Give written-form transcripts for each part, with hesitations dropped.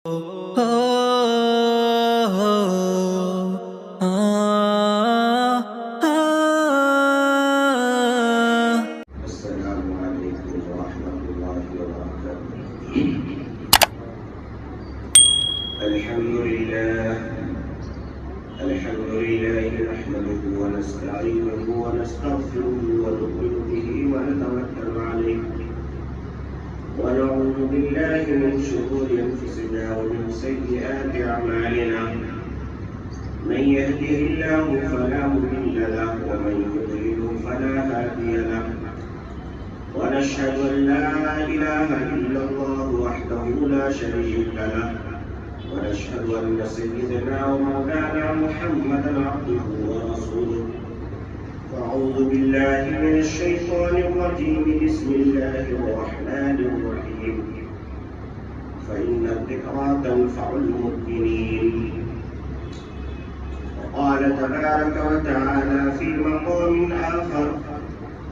السلام عليكم ورحمة الله وبركاته. الحمد لله نحمده ونستعينه ونستغفره ونؤمن به ونتوكل عليه ونعوذ بالله من شرور أنفسنا ومن سيئات أعمالنا. من يهده الله فلا مضل له ومن يضلل فلا هادي له. ونشهد أن لا إله إلا الله وحده لا شريك له. ونشهد أن سيدنا ومولانا محمدا عبده ورسوله. أعوذ بالله من الشيطان الرجيم. بسم الله الرحمن الرحيم. فإن الذكرى تنفع المؤمنين. وقال تبارك وتعالى في مقام آخر: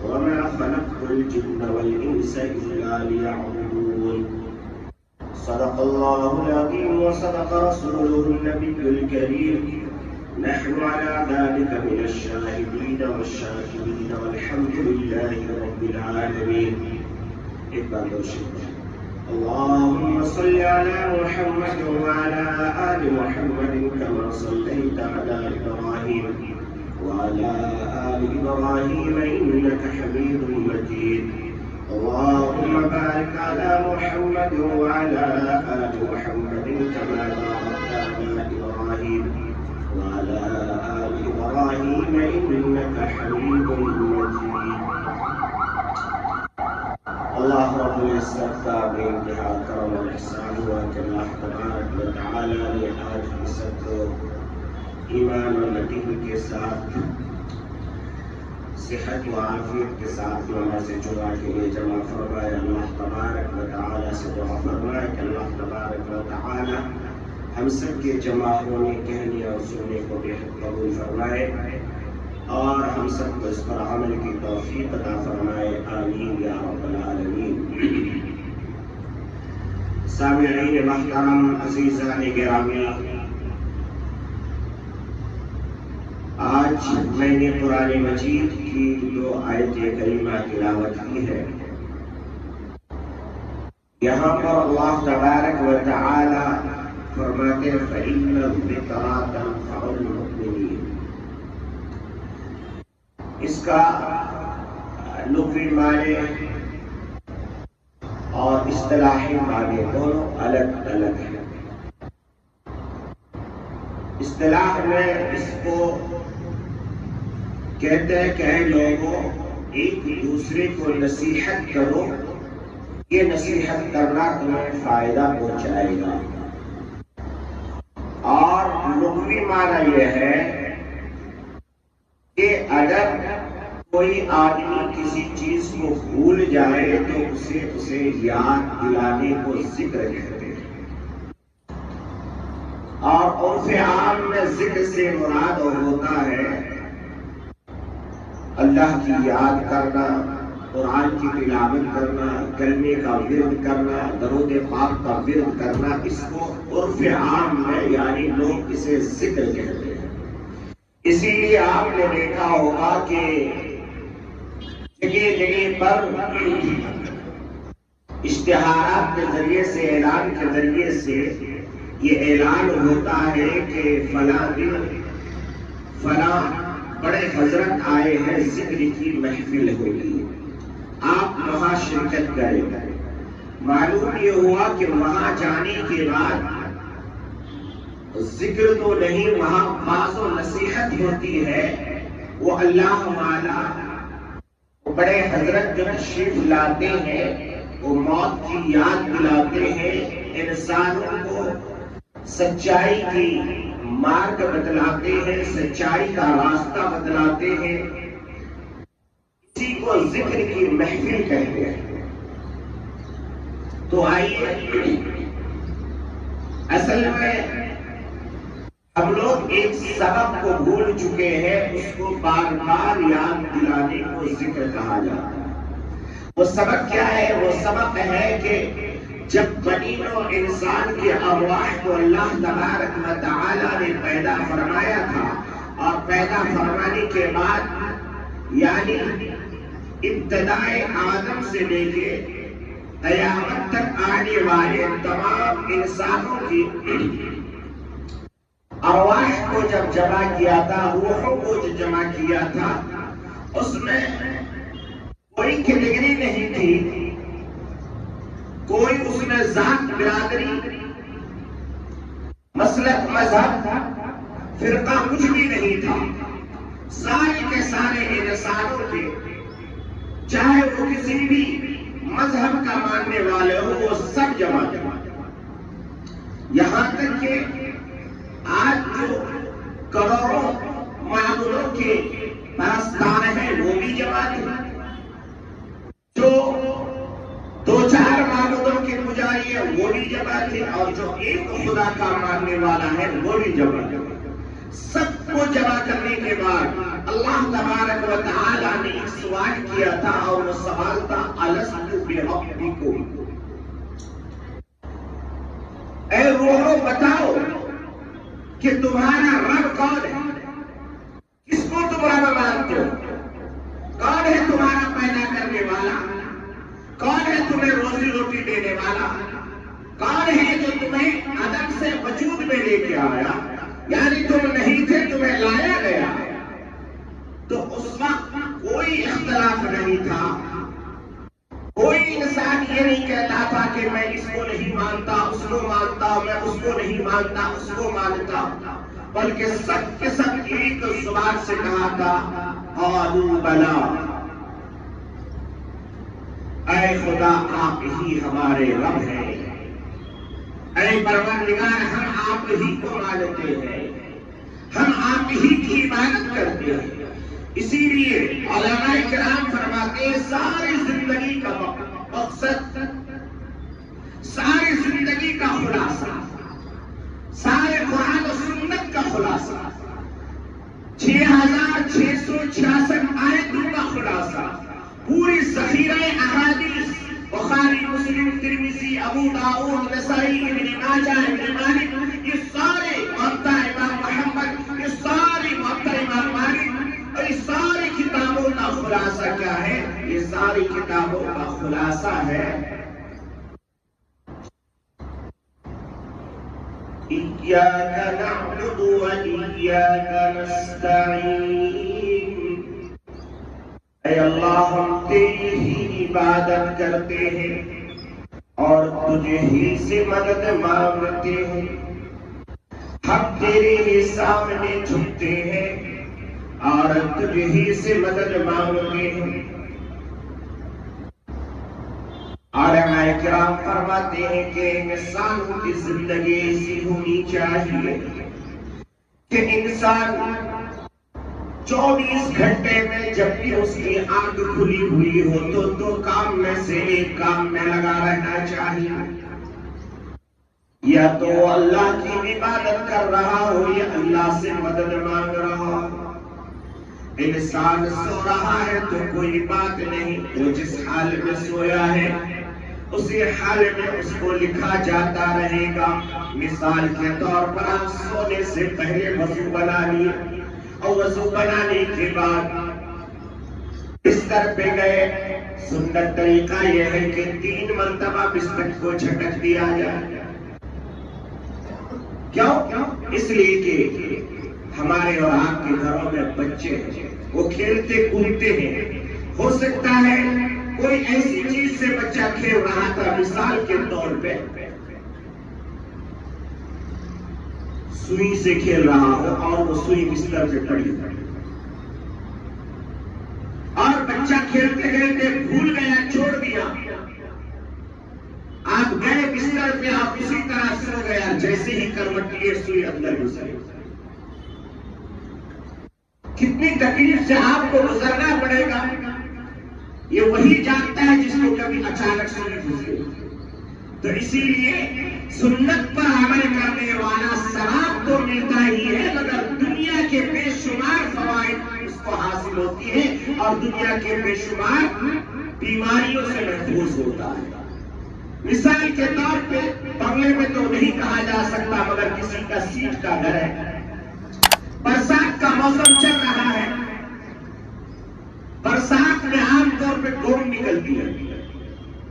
وما خلقت الجن والإنس إلا ليعبدون. صدق الله العظيم وصدق رسوله النبي الكريم. نحن على ذلك من الشاهدين والشاكرين والحمد لله رب العالمين. اللهم صل على محمد وعلى آل محمد كما صليت على إبراهيم وعلى آل إبراهيم إنك حميد مجيد. اللهم بارك على محمد وعلى آل محمد كما باركت على إبراهيم وعلى آل إبراهيم إنك حميد مجيد. اللہ رب العزت کا بے انتہا کرم اور احسان ہوا کہ اللہ تبارک و تعالی نے آج کی سب کو ایمان و یقین کے ساتھ صحت و عافیت کے ساتھ نماز جمعہ کے لیے جمع فرمایا. اللہ تبارک و تعالی سے دعا فرمائے کہ اللہ تبارک و تعالی ہم سب کے جمع ہونے کہنے اور سننے کو بےحد قبول فرمائے اور ہم سب کو اس پر عمل کی توفیق عطا فرمائے. آمین یا رب العالمین. سامعین محترم، عزیزان گرامی، آج میں نے قرآن مجید کی 2 آیت کریمہ تلاوت کی ہے. یہاں پر اللہ تبارک و تعالی فرماتے ہیں فَإِنَّ الذِّكْرَىٰ تَنفَعُ الْمُؤْمِنِينَ. اس کا لغوی معنی اور اصطلاحی معنی دونوں الگ الگ ہیں. اصطلاح میں اس کو کہتے ہیں کہ اے لوگوں، ایک دوسرے کو نصیحت کرو، یہ نصیحت کرنا تمہیں فائدہ پہنچائے گا. اور لغوی معنی یہ ہے کہ اگر کوئی آدمی کسی چیز کو بھول جائے تو اسے یاد دلانے کو ذکر کہتے ہیں. اور عرف عام میں ذکر سے مراد ہوتا ہے اللہ کی یاد کرنا، قرآن کی تلاوت کرنا، کلمے کا ورد کرنا، درود پاک کا ورد کرنا. اس کو عرف عام میں یعنی لوگ اسے ذکر کہتے ہیں. اسی لیے آپ نے دیکھا ہوگا کہ جگہ جگہ پر اشتہارات کے ذریعے سے، اعلان کے ذریعے سے یہ اعلان ہوتا ہے کہ فلاں دن فلاں بڑے حضرت آئے ہیں، ذکر کی محفل ہوگی، آپ وہاں شرکت کریں. معلوم یہ ہوا کہ وہاں جانے کے بعد ذکر تو نہیں، وہاں باز و نصیحت ہوتی ہے. وہ اللہ والا بڑے حضرت جو تشریف لاتے ہیں وہ موت کی یاد دلاتے ہیں، انسانوں کو سچائی کی مارگ بتلاتے ہیں، سچائی کا راستہ بتلاتے ہیں. اسی کو ذکر کی محفل کہتے ہیں. تو آئیے، اصل میں ہم لوگ ایک سبق کو بھول چکے ہیں، اس کو بار بار یاد دلانے کو ذکر کہا جاتا ہے. وہ سبق کیا ہے؟ وہ سبق ہے کہ جب بنی نوع انسان کے ارواح کو اللہ تبارک و تعالی نے پیدا فرمایا تھا، اور پیدا فرمانے کے بعد یعنی ابتدائے آدم سے لے کے قیامت تک آنے والے تمام انسانوں کی ارواح کو جب جمع کیا تھا، روحوں کو جو جمع کیا تھا، اس میں کوئی کیٹیگری نہیں تھی، کوئی اس میں ذات برادری مسلک مذہب فرقہ کچھ بھی نہیں تھا۔ سارے کے سارے انسانوں کے، چاہے وہ کسی بھی مذہب کا ماننے والے ہو، وہ سب جمع یہاں تک کہ آج جو کروڑوں معبودوں کے پرستار ہیں وہ بھی جمع تھے، جو دو چار معبودوں کے پجاری ہیں وہ بھی جمع تھے، اور جو ایک خدا کا ماننے والا ہے وہ بھی جمع تھے۔ سب کو جمع کرنے کے بعد اللہ تبارک و تعالی نے ایک سوال کیا تھا، اور وہ سوال تھا الست بربکم، اے روحو بتاؤ کہ تمہارا رب کون ہے؟ کس کو تم رب مانتے ہو؟ کون ہے تمہارا پیدا کرنے والا؟ کون ہے تمہیں روزی روٹی دینے والا؟ کون ہے جو تمہیں عدم سے وجود میں لے کے آیا؟ یعنی تم نہیں تھے، تمہیں لایا گیا۔ تو اس وقت کوئی اختلاف نہیں تھا، کوئی انسان یہ نہیں کہتا تھا کہ میں اس کو نہیں مانتا، اس کو مانتا، میں اس کو نہیں مانتا، اس کو مانتا، بلکہ سب کے سب ایک زبان سے کہا تھا قالوا بلا، اے خدا آپ ہی ہمارے رب ہیں، اے پروردگار ہم آپ ہی کو مانتے ہیں، ہم آپ ہی کی عبادت کرتے ہیں۔ اسی لیے علماء کرام فرماتے ہیں ساری زندگی کا مقصد، ساری زندگی کا خلاصہ، سارے قرآن و سنت کا خلاصہ، 6666 آیتوں کا خلاصہ، پوری ذخیرہ احادیث بخاری، مسلم، ترمذی، ابو داؤد، نسائی، ابن ماجہ، ابن مالک، یہ سارے موطا امام محمد، یہ ساری موطا امام مالک، اور یہ ساری کتابوں کا خلاصہ کیا ہے؟ یہ ساری کتابوں کا خلاصہ ہے ایاک نعبد و ایاک نستعین، اے اللہ ہم تیری ہی عبادت کرتے ہیں اور تجھے ہی سے مدد مانگتے ہیں، ہم تیرے ہی سامنے جھکتے ہیں اور تجھے ہی سے مدد مانگتے ہیں۔ علماء کرام فرماتے ہیں کہ انسانوں کی زندگی ایسی ہونی چاہیے کہ انسان 24 گھنٹے میں جب بھی اس کی آنکھ کھلی ہوئی ہو تو دو کام میں سے ایک کام میں لگا رہنا چاہیے، یا تو اللہ کی عبادت کر رہا ہو یا اللہ سے مدد مانگ رہا ہو۔ انسان سو رہا ہے تو کوئی بات نہیں، وہ جس حال میں سویا ہے اسی حال میں اس کو لکھا جاتا رہے گا۔ مثال کے طور پر آپ سونے سے پہلے وضو بنا لیے، اور وضو بنانے کے بعد بستر پہ گئے، سنت طریقہ یہ ہے کہ 3 مرتبہ بستر کو جھٹک دیا جائے۔ کیوں؟ اس لیے کہ ہمارے اور آپ کے گھروں میں بچے ہیں، وہ کھیلتے کودتے ہیں، ہو سکتا ہے کوئی ایسی چیز سے بچہ کھیل رہا تھا، مثال کے طور پہ سوئی سے کھیل رہا ہو اور وہ سوئی بستر پہ پڑی اور بچہ کھیلتے کھیلتے بھول گیا، چھوڑ دیا، آپ گئے بستر پہ، آپ اسی طرح سو گیا، جیسے ہی کروٹ لیے سوئی اندر گزری۔ کتنی تکلیف سے آپ کو گزرنا پڑے گا، یہ وہی جانتا ہے جس کو کبھی اچانک سوئی گزرے۔ تو اسی لیے سنت پر عمل کرنے والا ثواب تو ملتا ہی ہے، مگر دنیا کے بے شمار فوائد اس کو حاصل ہوتی ہے اور دنیا کے بے شمار بیماریوں سے محفوظ ہوتا ہے۔ مثال کے طور پہ بنگلے میں تو نہیں کہا جا سکتا مگر کسی کا سیٹ کا گھر ہے، برسات کا موسم چل رہا ہے، برسات میں عام طور پہ گوم نکلتی ہے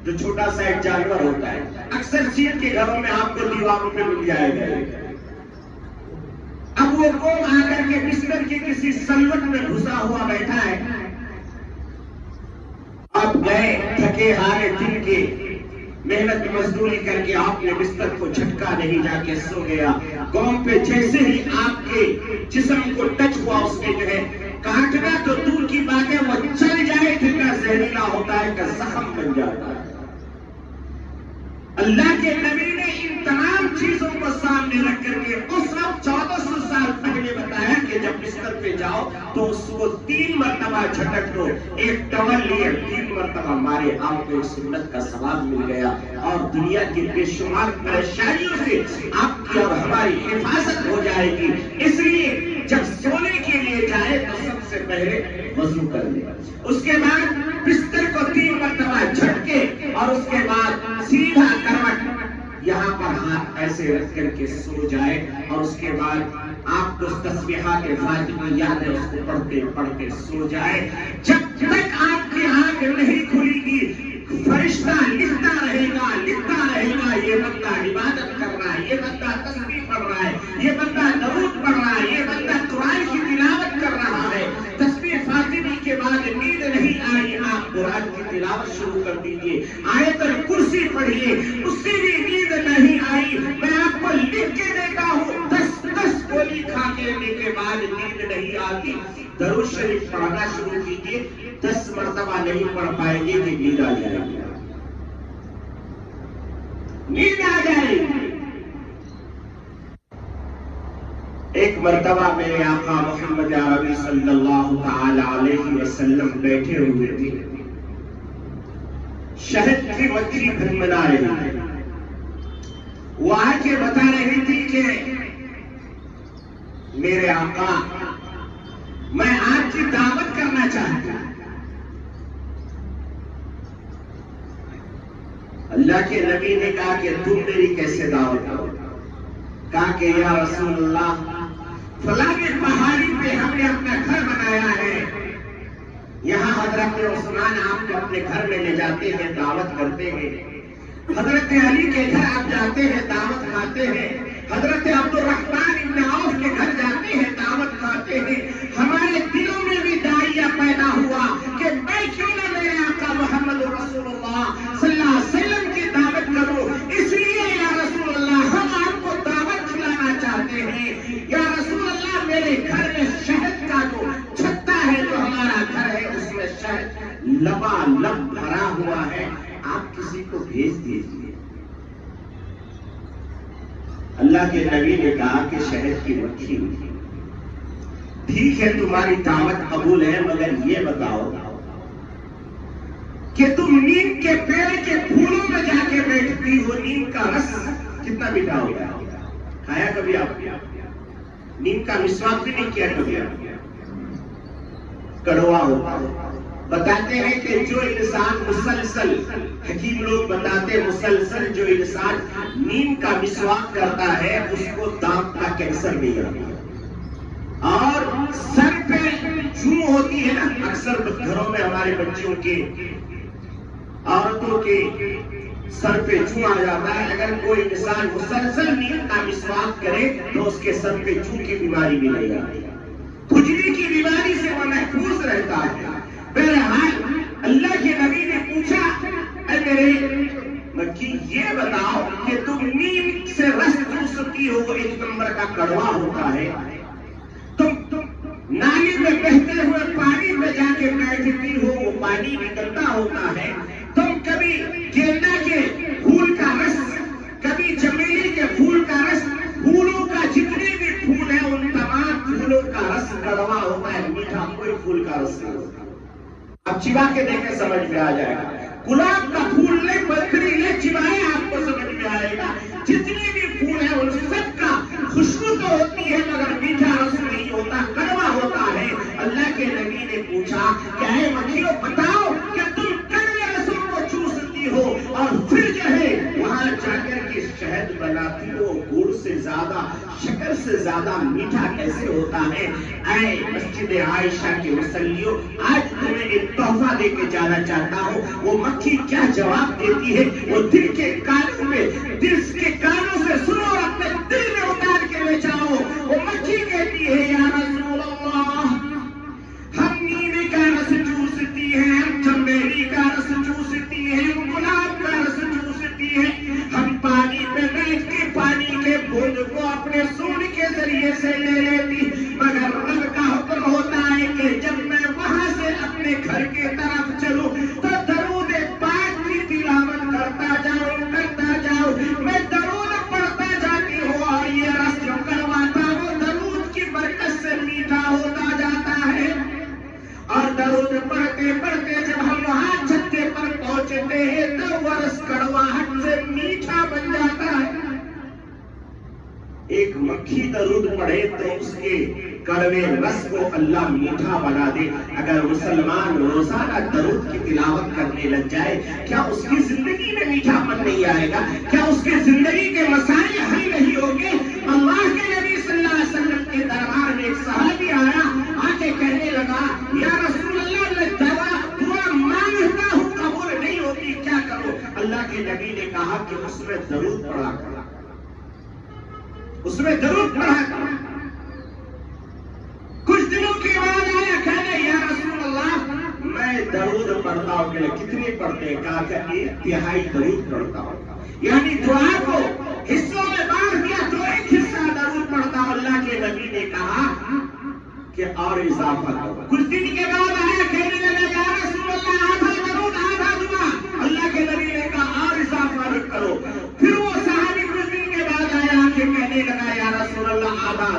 جو چھوٹا سا ایک جانور ہوتا ہے، اکثر سیٹ کے گھروں میں آپ کو دیواروں پہ مل جائے گا۔ اب وہ گوم آ کر کے بستر کے کسی سلوٹ میں گھسا ہوا بیٹھا ہے، اب گئے تھکے ہارے دن کے محنت مزدوری کر کے آپ نے بستر کو جھٹکا نہیں، جا کے سو گیا۔ گوم پہ جیسے ہی آپ کے جسم کو ٹچ ہوا، اس نے جو ہے کاٹنا تو دور کی بات ہے، وہ چل جائے کتنا زہریلا ہوتا ہے کہ زخم بن جاتا ہے۔ اللہ کے نبی نے ان تمام چیزوں کو سامنے رکھ کر کے اس وقت 1400 سال پہلے بتایا کہ جب بستر پہ جاؤ تو اس کو 3 مرتبہ جھٹک دو، ایک ٹاول لیے 3 مرتبہ مارے، آپ کو اس سنت کا ثواب مل گیا اور دنیا کی بے شمار پریشانیوں سے آپ کی اور ہماری حفاظت ہو جائے گی۔ اس لیے جب سونے کے لیے جائے تو سب سے پہلے وضو کر لے، اس کے بعد بستر کو 3 مرتبہ جھٹکے اور اس کے بعد سیدھا کروٹ یہاں پر ہاتھ ایسے رکھ کر کے سو جائے اور اس کے بعد آپ کو تسبیحات فاتحہ یاد ہے، اس کو پڑھتے پڑھتے سو جائے۔ جب تک آپ کی آنکھ نہیں کھلے گی فرشتہ لکھتا رہے گا یہ بندہ عبادت کر رہا ہے، یہ بندہ تسبیح پڑھ رہا ہے، یہ بندہ درود پڑھ رہا ہے، یہ بندہ قرآن کی تلاوت کر رہا ہے۔ تسبیح فاتحہ کے بعد نیند نہیں آئی، آپ قرآن کی تلاوت شروع کر دیجیے، آیت الکرسی پڑھیے، اس سے بھی نیند نہیں آئی، میں آپ کو لکھ کے دیتا ہوں 10 گولی کھا لینے کے بعد نیند نہیں آتی، درود شریف پڑھنا شروع کیجیے، 10 مرتبہ نہیں پڑھ پائیں گے کہ نیند آ جائے گی، نیند آ جائے گی۔ ایک مرتبہ میرے آقا محمد عربی صلی اللہ تعالی علیہ وسلم بیٹھے ہوئے تھے، شہد کی مکھی بھنبنا رہی تھی، وہ آ کے بتا رہی تھی کہ میرے آقا میں آپ کی دعوت کرنا چاہتی ہوں۔ اللہ کے نبی نے کہا کہ تم میری کیسے دعوت کرو؟ کہا کہ یا رسول اللہ فلاں پہاڑی پہ ہم نے اپنا گھر بنایا ہے، یہاں حضرت عثمان آپ کو اپنے گھر میں لے جاتے ہیں، دعوت کرتے ہیں، حضرت علی کے گھر آپ جاتے ہیں، دعوت کھاتے ہیں، حضرت عبد الرحمن ابن عوف کے گھر جاتے ہیں، دعوت کھاتے ہیں، ہمارے دلوں میں بھی داعیہ پیدا ہوا کہ میں کیوں نہ میرے آقا محمد رسول اللہ صلی اللہ علیہ وسلم کی دعوت کروں، اس لیے یا رسول اللہ ہم آپ کو دعوت کھلانا چاہتے ہیں، یا رسول اللہ میرے گھر میں شہد کا جو چھتا ہے جو ہمارا گھر ہے اس میں شہد لبالب بھرا ہوا ہے، آپ کسی کو بھیج دیجیے۔ اللہ کے نبی نے کہا کہ شہد کی مکھی ٹھیک ہے تمہاری دعوت قبول ہے، مگر یہ بتاؤ کہ تم نیم کے پیڑ کے پھولوں میں جا کے بیٹھتی ہو، نیم کا رس کتنا میٹھا ہوتا ہے، کھایا کبھی آپ؟ نیم کا مسواک بھی نہیں کیا کبھی آپ؟ کڑوا ہوتا ہے۔ بتاتے ہیں کہ جو انسان مسلسل، حکیم لوگ بتاتے ہیں مسلسل جو انسان نیم کا مسواک کرتا ہے اس کو دانت کا کینسر نہیں ہوتا۔ اور سر پہ جوں ہوتی ہے نا، اکثر گھروں میں ہمارے بچوں کے عورتوں کے سر پہ جوں آ جاتا ہے، اگر کوئی انسان مسلسل نیم کا مسواک کرے تو اس کے سر پہ جوں کی بیماری بھی نہیں آتی، کھجلی کی بیماری سے وہ محفوظ رہتا ہے۔ بہرحال اللہ کے نبی نے پوچھا اے میرے مکی یہ بتاؤ کہ تم نیم سے رس چوستی ہو، وہ 1 نمبر کا کڑوا ہوتا ہے، تم نالی میں بہتے ہوئے پانی میں جا کے بیٹھتی ہو، وہ پانی بھی گندا ہوتا ہے، تم کبھی گیندا کے پھول کا رس، کبھی چمیلی کے پھول کا رس، پھولوں کا جتنے بھی پھول ہیں ان تمام پھولوں کا رس کڑوا ہوتا ہے، میٹھا کوئی پھول کا رس نہیں ہوتا۔ اب چبا کے دیکھیں سمجھ میں آ جائے گا، گلاب کا پھول لے، بکری لے، چبائے آپ کو سمجھ میں آئے گا، جتنے بھی پھول ہیں ان سب کا خوشبو تو ہوتی ہے مگر میٹھا رس نہیں ہوتا، کڑوا ہوتا ہے۔ اللہ کے نبی نے پوچھا کہ اے مکھیوں بتاؤ کہ تم کڑوے رسوں کو چوستی ہو اور پھر جو ہے زیادہ، شکر سے زیادہ میٹھا کیسے ہوتا ہے؟ اے مسجد عائشہ کے مصلیوں، آج تمہیں ایک تحفہ دے کے جانا چاہتا ہوں۔ وہ مکھی کیا جواب دیتی ہے؟ وہ دل کے کانوں میں، دل کے کانوں سے سنو اور اپنے دل میں اتار کے لے جاؤ۔ وہ مکھی کہتی ہے یا رسول اللہ، ہم نیوے کا رس چوستی ہے، ہم چمیلی کا رس چوستی ہے، ہم گلاب کا رس چوستی ہے، ہم پانی پہ بیٹھ کے پانی کے بوند کو اپنے سونڈ کے ذریعے سے لے لیتی، مگر رب کا حکم ہوتا ہے کہ جب میں وہاں سے اپنے گھر کے طرف چلوں تو درود پاک کی تلاوت کرتا جاؤں، کرتا جاؤں، میں درود پڑھتا جاتی ہوں اور یہ رس جو کرواتا وہ درود کی برکت سے میٹھا ہوتا جاتا ہے۔ اور درود پڑھتے پڑھتے جب ہم وہاں چھتے پر پہنچتے ہیں تو وہ رس کڑواہٹ سے میٹھا بن جاتا ہے۔ ایک مکھی درود پڑھے تو اس کے کڑوے رس کو اللہ میٹھا بنا دے۔ اگر مسلمان روزانہ درود کی تلاوت کرنے لگ جائے، کیا اس کی زندگی میں میٹھا پن نہیں آئے گا؟ کیا اس کی زندگی کے مسائل حل نہیں ہوں گے؟ اللہ کے نبی صلی اللہ علیہ وسلم کے دربار میں ایک صحابی آیا، آ کے کہنے لگا یا رسول اللہ، میں دعا مانگتا ہوں قبول نہیں ہوتی، کیا کروں؟ اللہ کے نبی نے کہا کہ اس میں درود پڑھا کرو، اس میں درود پڑھا کرو۔ کچھ دنوں کے بعد آیا کہنے یا رسول اللہ، میں درود پڑھتا ہوں۔ کہ کتنے پڑھتے ہیں؟ کہا کہ 1/3 درود پڑھتا ہوں، یعنی دعا کو حصوں میں بانٹ دیا تو 1 حصہ درود پڑھتا ہوں۔ اللہ کے نبی نے کہا کہ اور اضافہ کرو۔ کچھ دن کے بعد آیا کہنے لگا یا رسول اللہ، آدھا درود آدھا دعا۔ اللہ کے نبی نے کہا اور اضافہ کرو۔ پھر وہ صحابی کچھ دن کے بعد آیا کہ کہنے لگا یا رسول اللہ، آدھا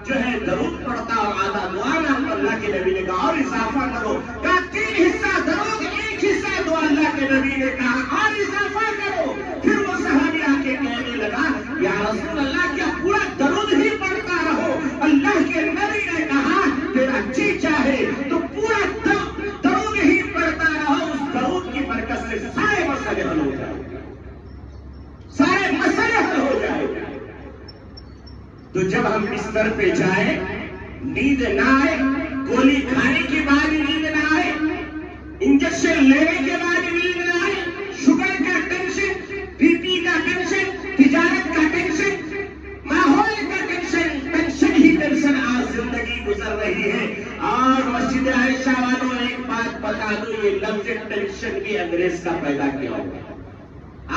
جو ہے درود پڑھتا اور آدھا دعا میں۔ اللہ کے نبی نے کہا اور اضافہ کرو۔ کہا 3 حصہ درود 1 حصہ دعا۔ اللہ کے نبی نے کہا اور اضافہ کرو۔ پھر وہ صحابی آ کے کہنے لگا یا رسول اللہ، کیا پورا درود ہی پڑھتا رہو؟ اللہ کے نبی نے کہا تیرا جی چاہے تو پورا درود ہی پڑھتا رہو، اس درود کی برکت سے سارے مسئلے حل ہو جائیں گے، سارے مسئلے حل ہو جائیں گے۔ تو جب ہم بستر پہ جائیں، نیند نہ آئے، گولی کھانے کے بعد نیند نہ آئے، انجیکشن لینے کے بعد نیند نہ آئے، شوگر کا ٹینشن، بی پی کا ٹینشن، تجارت کا ٹینشن، ماحول کا ٹینشن، ٹینشن ہی ٹینشن آج زندگی گزر رہی ہے۔ اور مسجد عائشہ والوں ایک بات بتا دوں، یہ لفظ ٹینشن بھی انگریز کا پیدا کیا ہوا۔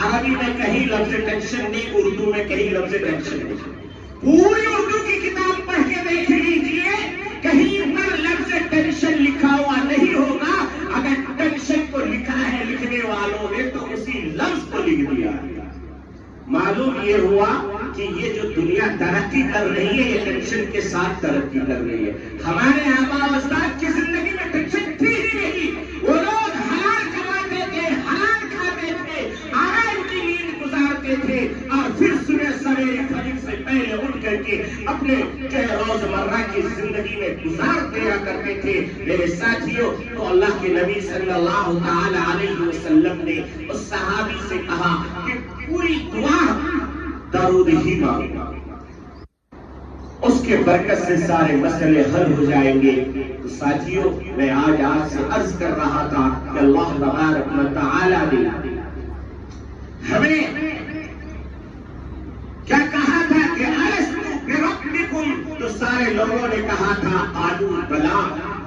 عربی میں کہیں لفظ ٹینشن نہیں، اردو میں کہیں لفظ ٹینشن نہیں۔ پوری اردو کی کتاب پڑھ کے دیکھ لیجیے، کہیں پر لفظ ٹینشن لکھا ہوا نہیں ہوگا۔ اگر ٹینشن کو لکھا ہے لکھنے والوں نے تو اسی لفظ کو لکھ دیا۔ معلوم یہ ہوا کہ یہ جو دنیا ترقی کر رہی ہے یہ ٹینشن کے ساتھ ترقی کر رہی ہے۔ ہمارے آباء و اجداد کی زندگی میں ٹینشن تھی ہی نہیں۔ وہ لوگ حلال کماتے تھے، حلال کھاتے تھے، آرام کی نیند گزارتے تھے، اور پھر صبح سویرے فجر سے پہلے اٹھ کر کے اپنے روزمرہ کی زندگی میں گزار دیا کرتے تھے۔ میرے ساتھیوں، تو اللہ کے نبی صلی اللہ تعالی علیہ وسلم نے اس صحابی سے کہا کہ پوری دعا درود ہی مانگو، اس کے برکت سے سارے مسئلے حل ہو جائیں گے۔ تو ساتھیوں، میں آج آپ سے عرض کر رہا تھا کہ اللہ تبارک و تعالی نے ہمیں کیا کہا تھا کہ الستو بربکم، تو سارے لوگوں نے کہا تھا قالوا بلا،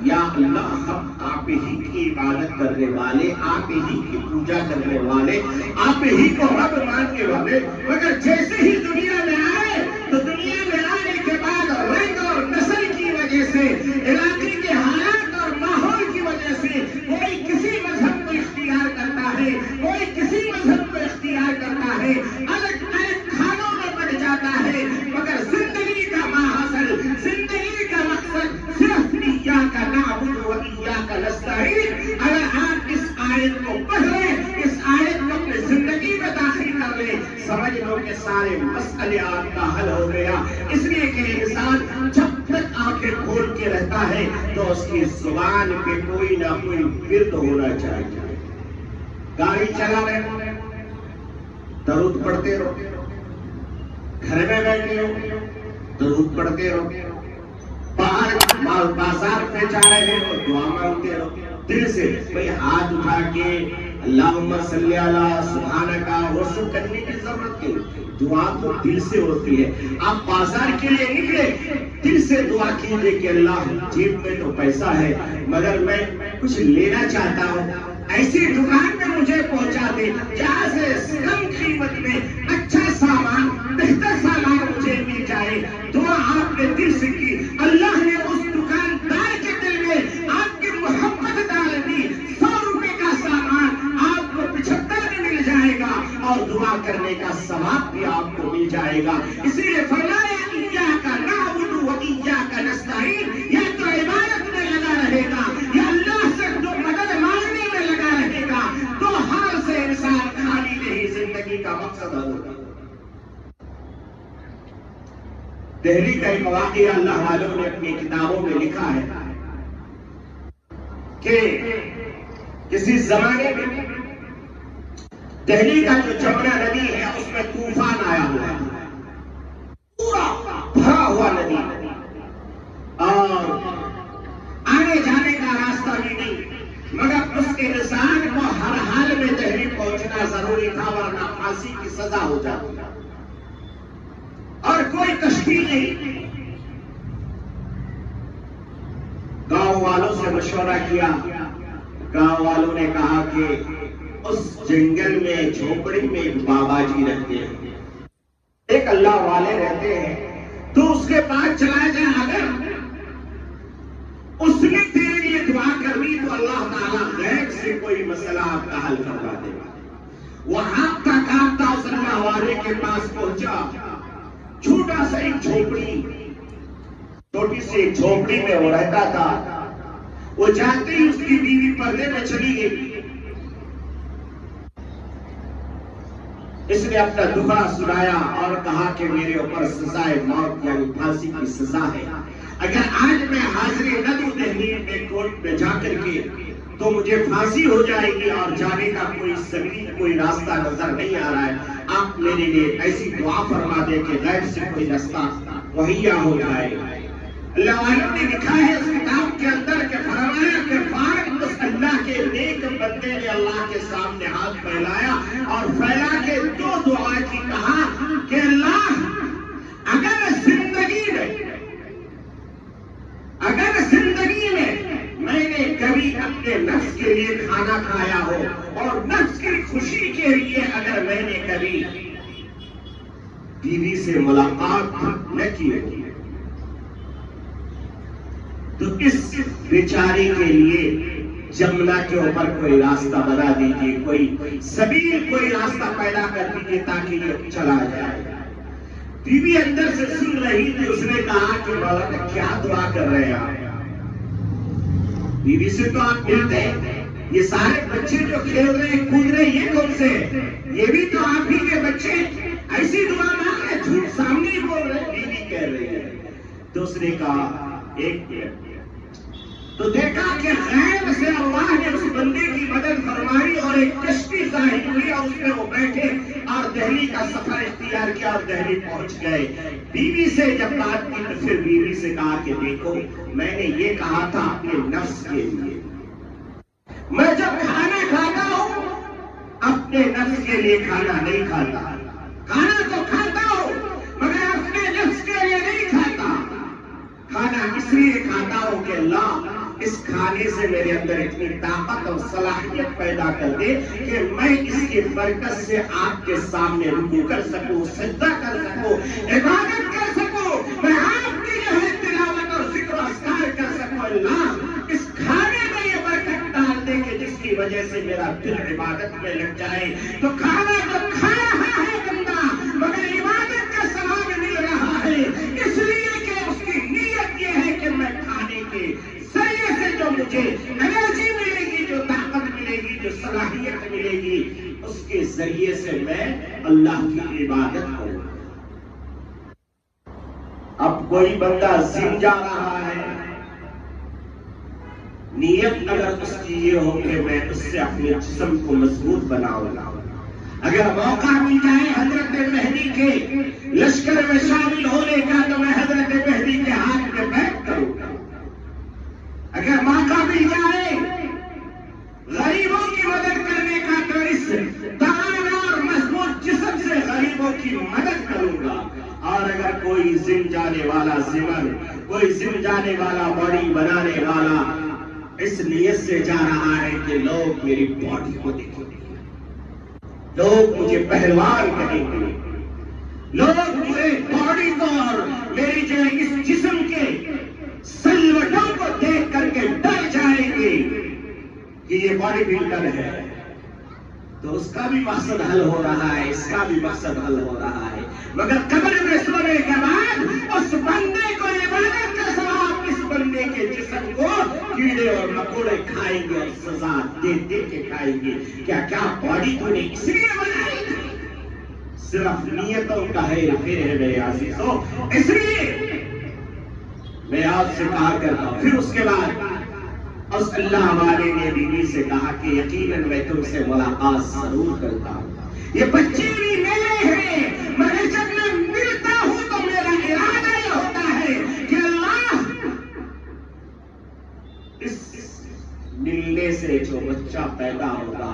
یا اللہ ہم آپ ہی کی عبادت کرنے والے، آپ ہی کی پوجا کرنے والے، آپ ہی کو رب ماننے والے۔ مگر جیسے ہی دنیا میں آئے تو دنیا میں آنے کے بعد رنگ اور نسل کی وجہ سے، علاقے کے حالات اور ماحول کی وجہ سے کوئی کسی مذہب کو اختیار کرتا ہے، کوئی کسی مذہب کو اختیار کرتا ہے، الگ الگ کھانوں میں بڑھ جاتا ہے، مگر زندگی کا ماحصل، زندگی کا مقصد صرف ایاک نعبد و ایاک نستعین۔ اگر آپ اس آیت کو پڑھ لیں، اس آیت کو اپنے زندگی میں داخل کر لیں، سمجھ لو کہ سارے مسئلے آپ کا حل ہو گیا۔ اس لیے کہ انسان جب تک آنکھیں کھول کے رہتا ہے تو اس کی زبان پہ کوئی نہ کوئی ورد ہونا چاہیے۔ گاڑی چلا رہے درود پڑھتے رہو، گھر میں بیٹھے ہو درود پڑھتے رہو، باہر بازار پہ جا رہے ہو دعا مانگتے رہو دل سے. بھئی ہاتھ اٹھا کے اللہم صلی علی سبحانکا وہ سب کرنے کی ضرورت نہیں، دعا تو دل سے ہوتی ہے. آپ بازار کے لیے نکلے دل سے دعا کیجئے کہ اللہ جیب میں تو پیسہ ہے مگر میں کچھ لینا چاہتا ہوں، ایسی دکان میں مجھے پہنچا دے جہاں سے کم قیمت میں اچھا سامان بہتر سامان مجھے مل جائے. دعا آپ نے دل سے کی، اللہ نے اس دکاندار کے دل میں آپ کی محبت ڈال دی. 100 روپے کا سامان آپ کو 75 میں مل جائے گا اور دعا کرنے کا ثواب بھی آپ کو مل جائے گا. اسی لیے فرمایا ایاک نعبد و ایاک نستعین، یا تو عبادت میں لگا رہے گا یا اللہ سے جو مدد مانگنے میں لگا رہے گا. تو حال سے انسان خالی نہیں زندگی کا مقصد ہوگا. دہلی کا ایک واقعہ اللہ والوں نے اپنی کتابوں میں لکھا ہے کہ کسی زمانے میں دہلی کا جو جمنا ندی ہے اس میں طوفان آیا ہوا ہے، پورا بھرا ہوا ندی اور آنے جانے کا راستہ بھی نہیں، مگر اس انسان کو ہر حال میں دہلی پہنچنا ضروری تھا ورنہ پھانسی کی سزا ہو جاتی اور کوئی کشتی نہیں. گاؤں والوں سے مشورہ کیا، گاؤں والوں نے کہا کہ اس جنگل میں جھوپڑی میں ایک بابا جی رہتے ہیں، ایک اللہ والے رہتے ہیں، تو اس کے پاس چلا جائے، اگر اس نے تیرے لیے دعا کرنی تو اللہ تعالیٰ غیب سے کوئی مسئلہ آپ کا حل کروا دے گا. وہ ہاتھتا کاپتا اس اللہ والے کے پاس پہنچا، چھوٹا سا ایک جھوپڑی، چھوٹی سی ایک جھوپڑی میں وہ رہتا تھا. وہ جانتے ہی اس کی بیوی پردے میں چلی گئی. اس نے اپنا دکھڑا سنایا اور کہا کہ میرے اوپر سزائے موت یعنی پھانسی کی سزا ہے، اگر آج میں حاضری نہ دوں دہلی میں کورٹ میں جا کر کے تو مجھے پھانسی ہو جائے گی اور جانے کا کوئی سبیل کوئی راستہ نظر نہیں آ رہا ہے. آپ میرے لیے ایسی دعا فرما دیں کہ غیب سے کوئی راستہ مہیا ہو جائے. اللہ والوں نے لکھا ہے اس کتاب کے اندر کہ فرمایا کہ فارغ اس اللہ کے نیک بندے نے اللہ کے سامنے ہاتھ پھیلایا اور پھیلا کے دو دعا کی، کہا کہ اللہ اگر زندگی میں میں نے کبھی اپنے نفس کے لیے کھانا کھایا ہو اور نفس کی خوشی کے لیے اگر میں نے کبھی بیوی سے ملاقات نہ کی ہو تو اس بیچاری کے لیے جمنا کے اوپر کوئی راستہ بنا دیجیے، کوئی سبیل کوئی راستہ پیدا کر دیجیے تاکہ یہ چلا جائے. بیوی اندر سے سن رہی تھی، اس نے کہا کہ مولانا کیا دعا کر رہے ہیں آپ؟ بیوی سے تو آپ ملتے ہیں، یہ سارے بچے جو کھیل رہے ہیں کود رہے ہیں یہ کون سے ہیں؟ یہ بھی تو آپ ہی کے بچے، ایسی دعا مانگ رہے، جھوٹ سامنے ہی بول رہے. بیوی کہہ رہی ہے. تو اس نے کہا ایک تو دیکھا کہ غیب سے اللہ نے اس بندے کی مدد فرمائی اور ایک کشتی ظاہر ہوئی اور اس میں وہ بیٹھے اور دہلی کا سفر اختیار کیا اور دہلی پہنچ گئے. بیوی سے جب بات کی تو پھر بیوی سے کہا کہ دیکھو میں نے یہ کہا تھا اپنے نفس کے لیے، میں جب کھانا کھاتا ہوں اپنے نفس کے لیے کھانا نہیں کھاتا، کھانا تو کھاتا ہوں مگر اپنے نفس کے لیے نہیں کھاتا. کھانا اس لیے کھاتا ہوں کہ اللہ اس کھانے سے میرے اندر اتنی طاقت اور صلاحیت پیدا کر دے کہ میں اس کی برکت سے آپ کے سامنے رکوع کر سکوں، سجدہ کر سکوں، عبادت کر سکوں، میں آپ کی جو ہے تلاوت اور ذکر و اذکار کر سکوں. اللہ اس کھانے میں یہ برکت ڈال دے کہ جس کی وجہ سے میرا دل عبادت میں لگ جائے. تو کھانا تو کھا رہا ہے بندہ مگر عبادت کا ثواب مل رہا ہے، اس لیے کہ اس کی نیت یہ ہے کہ میں کھانے کے ذریعے سے جو مجھے انرجی ملے گی، جو طاقت ملے گی، جو صلاحیت ملے گی، اس کے ذریعے سے میں اللہ کی عبادت کروں. اب کوئی بندہ زم جا رہا ہے، نیت اگر اس کی یہ ہو کہ میں اس سے اپنے جسم کو مضبوط بناؤں، اگر موقع مل جائے حضرت مہدی کے لشکر میں شامل ہونے کا تو میں حضرت مہدی کے ہاتھ میں بیعت کروں گا۔ اگر موقع مل جائے غریبوں کی مدد کرنے کا تو اس توانا اور مضبوط جسم سے غریبوں کی مدد کروں گا۔ اور اگر کوئی زم جانے والا زمن، کوئی زم جانے والا باڈی بنانے والا اس نیت سے جا رہا ہے کہ لوگ میری باڈی کو دیکھیں گے، لوگ مجھے پہلوان کہیں گے، لوگ مجھے باڈی کو اور میری جو اس جسم کے سلوٹوں کو دیکھ کر کے ڈر جائیں گے کہ یہ باڈی بلڈر ہے، تو اس کا بھی مقصد حل ہو رہا ہے، اس کا بھی مقصد حل ہو رہا ہے۔ مگر قبر میں سونے کے بعد اس بندے کو عبادت کا ثواب اس بندے کے جسم کو کیڑے اور مکوڑے کھائیں گے اور سزا دے دے کے کھائیں گے۔ کیا باڈی تو نے اس لیے بنائی تھی؟ صرف نیتوں کا ہیر پھیر ہے میرے عزیزوں۔ اس لیے میں آپ سے کہا کرتا ہوں، پھر اس کے بعد اس اللہ والے نے بیوی سے کہا کہ یقیناً میں تم سے ملاقات ضرور کرتا ہوں، یہ بچے بھی میرے ہیں، میں جب میں ملتا ہوں تو میرا ارادہ یہ ہوتا ہے کہ اللہ اس ملنے سے جو بچہ پیدا ہوگا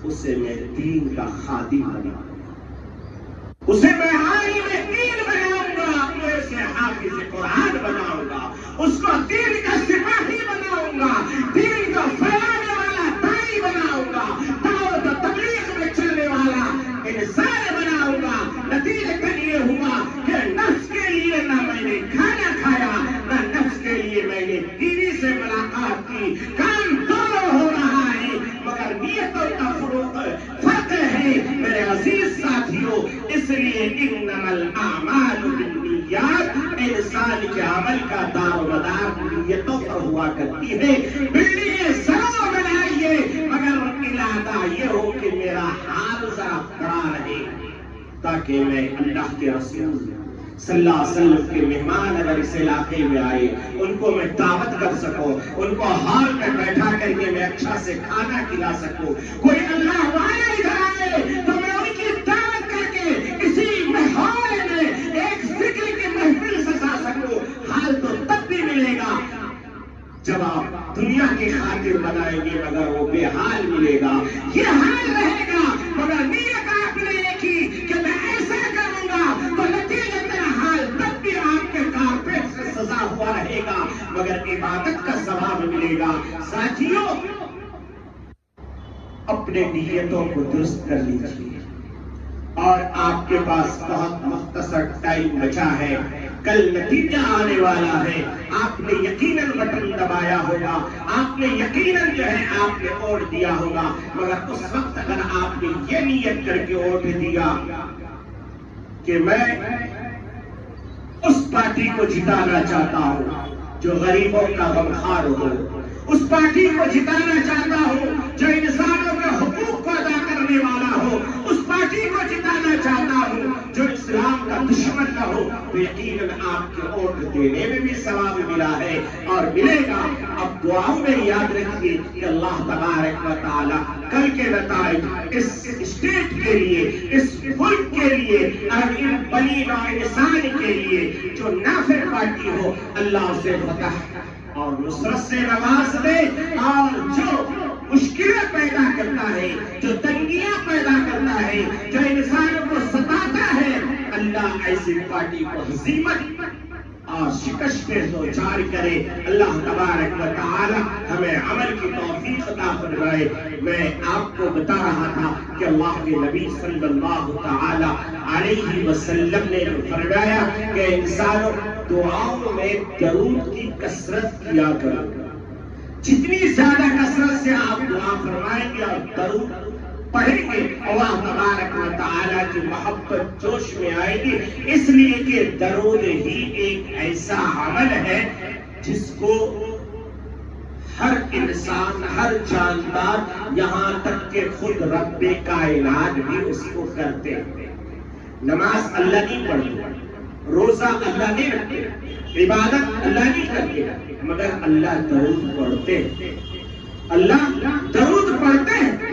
اسے میں دین کا خادم بناؤں گا، اسے میں عالم دین بناؤں گا، اسے حافظ قرآن بناؤں گا، اس کو دین کا سپاہی بناؤں گا، دین کو پھیلانے والا داعی بناؤں گا، دعوت و تبلیغ میں چلنے والا انسان بناؤں گا۔ نتیجہ یہ ہوا کہ نفس کے لیے نہ میں نے کھانا کھایا، نہ نفس کے لیے میں نے بیوی سے ملاقات کی۔ کام دونوں ہو رہا ہے مگر نیتوں کا فرق ہے میرے عزیز ساتھیوں۔ اس لیے انما الاعمال بالنیات، انسان کے عمل کا دار و مدار نیتوں پر ہوا کرتی ہے۔ بلڈنگیں ضرور بنائیے مگر ارادہ یہ ہو کہ میرا حال ذرا کھڑا رہے، تاکہ میں اللہ کے رسول صلی اللہ علیہ وسلم کے مہمان اگر اس علاقے میں آئے ان کو میں دعوت کر سکوں، ان کو ہال میں بیٹھا کر کے میں اچھا سے کھانا کھلا سکوں۔ کوئی اللہ والا ادھر آئے تو میں ان کی دعوت کر کے اسی ماحول میں ایک ذکر کی محفل سجا سکوں۔ حال تو تب بھی ملے گا جب آپ دنیا کی خاطر بنائیں گے مگر وہ بے حال ملے گا، یہ حال رہے گا مگر نیت آپ نے ایک ہی کہ میں ایسا کروں گا تو نتیجہ تیرا حال تب بھی آپ کے کارپیٹ سے سزا ہوا رہے گا مگر عبادت کا ثواب ملے گا۔ ساتھیوں، اپنے نیتوں کو درست کر لیجیے اور آپ کے پاس بہت مختصر ٹائم بچا ہے، کل نتیجہ آنے والا ہے۔ آپ نے یقیناً بٹن دبایا ہوگا، آپ نے یقیناً جو ہے آپ نے ووٹ دیا ہوگا مگر اس وقت اگر آپ نے یہ نیت کر کے ووٹ دیا کہ میں اس پارٹی کو جتانا چاہتا ہوں جو غریبوں کا غمخوار ہو، اس پارٹی کو جتانا چاہتا ہوں جو انسانوں کے حقوق کو ادا کرنے والا ہو، اس پارٹی کو جتانا چاہتا ہوں جو اسلام کا دشمن نہ ہو، تو یقیناً آپ کے ووٹ دینے میں بھی ثواب ملا ہے اور ملے گا۔ اب دعاؤں میں یاد رکھیے کہ اللہ تبارک و تعالی کل کے نتائج اس اسٹیٹ کے لیے، اس ملک کے لیے اور ان بنی نوع انسان کے لیے جو نافع پارٹی ہو، اللہ اسے فتح اور نصرت سے نواز دے، اور جو مشکلیں پیدا کرتا ہے، جو تنگیاں پیدا کرتا ہے، جو انسانوں کو ستاتا ہے، اللہ ایسی پارٹی کو ہزیمت اور شکست سے دوچار کرے۔ اللہ تبارک و تعالی ہمیں عمل کی توفیق عطا فرمائے۔ میں آپ کو بتا رہا تھا کہ اللہ کے نبی صلی اللہ تعالی علیہ وسلم نے فرمایا کہ انسانوں دعاؤں میں درود کی کثرت کیا کرو، جتنی زیادہ کثرت سے آپ دعا فرمائیں گے اور درود پڑھیں گے اللہ تبارک و تعالیٰ کی محبت جوش میں آئے گی۔ اس لیے کہ درود ہی ایک ایسا عمل ہے جس کو ہر انسان، ہر جاندار، یہاں تک کہ خود رب کائنات بھی اس کو کرتے ہیں۔ نماز اللہ نہیں پڑھتے، روزہ اللہ نہیں رکھتے، عبادت اللہ نہیں کرتے، مگر اللہ درود پڑھتے ہیں۔ اللہ درود پڑھتے ہیں۔